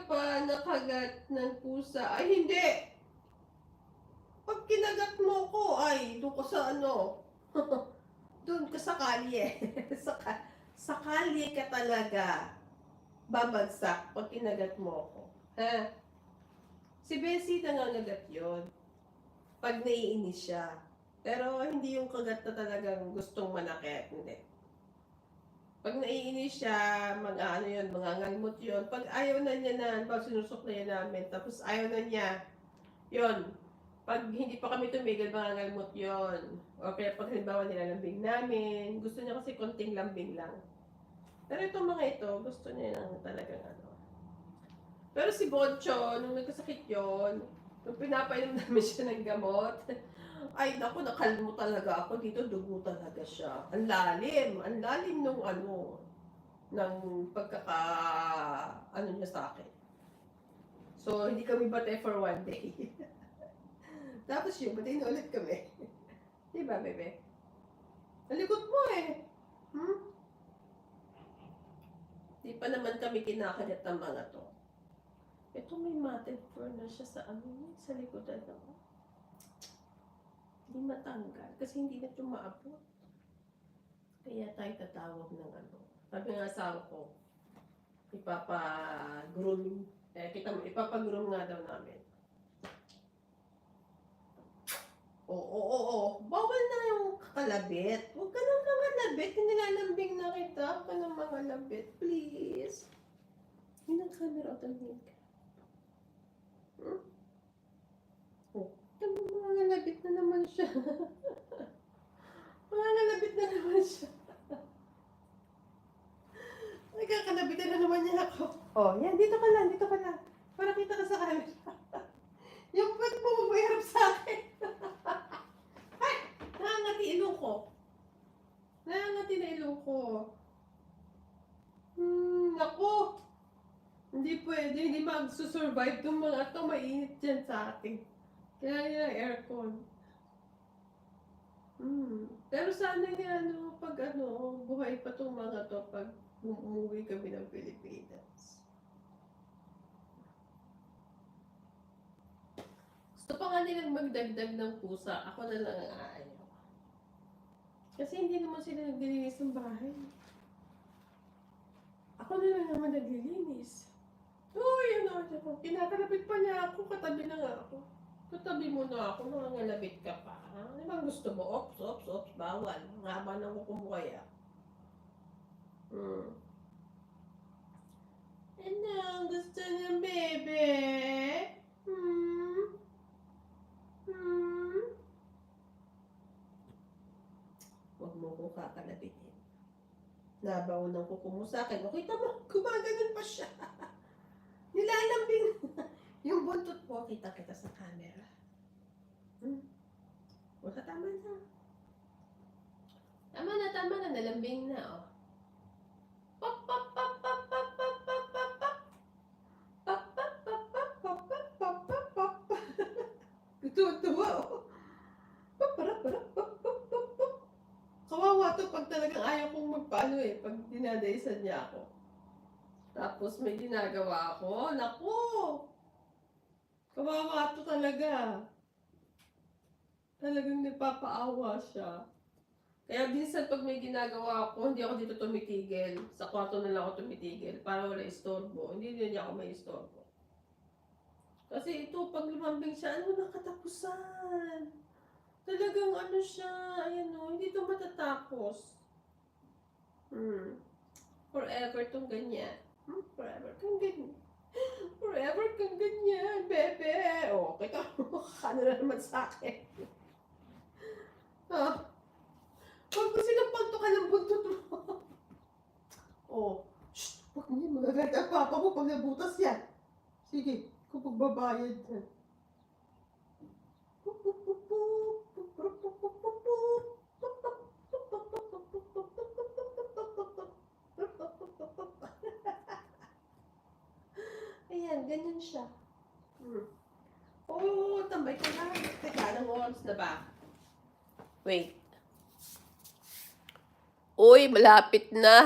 pa nakagat ng pusa? Ay, hindi. Pag kinagat mo ko, ay, doon ka sa ano. Doon ka sa kalye. sa kalye ka talaga babagsak pag kinagat mo ko. Ha? Si Bessie nangangagat yon pag naiinis siya. Pero hindi yung kagat na talagang gustong manakit. Hindi. Pag naiinis siya, mag-ano yun, mangangalmot yun. Pag ayaw na niya na, pag sinusuklayan namin, tapos ayaw na niya, yun. Pag hindi pa kami tumigil, mangangalmot yun. O kaya pag halimbawa nilalambing namin, gusto niya kasi konting lambing lang. Pero itong mga ito, gusto niya lang talagang ano. Pero si Boncho, nung nagkasakit yun, nung pinapainom namin siya ng gamot, ay naku, nakalmo talaga ako dito, dugo talaga siya. Ang lalim nung ano, ng pagkaka, ano niya sa akin. So, hindi kami bate for one day. Tapos yun, bate na ulit kami. Diba, bebe? Nalikot mo eh. Hmm? Di pa naman kami kinakagat ng mga to. Ito may matted fur na siya sa ano, sa likodan ako. Hindi matanggal kasi hindi na ito maabot. Kaya tayo tatawag ng ano. Sabi nga sa ko, ipapa-groom. Ipapa-groom nga daw namin. Oo. Bawal na yung kakalabit. Huwag ka nang mga labit. Nilalambing na kita. Huwag ka nang mga labit. Please. Yun ang camera o tamig. Oh, mga labit na naman siya. Mga labit na naman siya. Nagkakalabitan na naman niya ako. Oh, yan. Dito ka lang. Para kita ka sa camera. Yung pag mo magbayarap sa akin. Ay! Nangangati ilong ko. Nangangati na ilong ko. Naku! Hindi pwede. Hindi magsusurvive itong mga ito. Mainit dyan sa atin. Kaya yun ang aircon. Pero sana nga pag buhay pa itong mga to pag umuwi kami ng Pilipinas. Gusto pa nga nilang magdagdag ng pusa. Ako na lang ang aayaw. Kasi hindi naman sila naglilinis ng bahay. Ako na lang naman naglilinis. Uy, kinakalapit pa niya ako. Katabi na nga ako. Katabi mo na ako. Nangangalabit ka pa. Ano bang gusto mo? Ops. Bawal. Ang haba ng kuko mo kaya. Ano gusto niya, bebe? Huwag mo ko kakalabitin. Nabaw ng kuko mo sa akin. O kita mo, gumaganon pa siya. Nilalambing. Yung buntot po, kita sa camera. Wala, tama na. Tama na, nalambing na, oh. Pop. Tuwa, oh. Kawawa to pag talagang ayaw kong magpaano eh, pag dinadaysan niya ako. Tapos may ginagawa ako, naku! Kawawa to talaga. Talagang nagpapaawa siya. Kaya minsan pag may ginagawa ako, hindi ako dito tumitigil. Sa kwarto na lang ako tumitigil para wala istorbo. Hindi niya ako may istorbo. Kasi ito, pag lumambing siya, na katapusan? Talagang siya, ayan hindi ito matatapos. Forever tong ganyan. Forever kang ganyan. Forever kang ganyan, bebe. Oh, kita mo, ano na naman sa akin. Huwag mo sinampal to ka ng buntot mo. Oh, shh, huwag niya magagat ang papa mo pag nabutas yan. Sige, kung pagbabayad yan. Ayan, ganyan siya. Oh, tambay ka na. Teka, anong oras na ba? Wait. Uy, malapit na.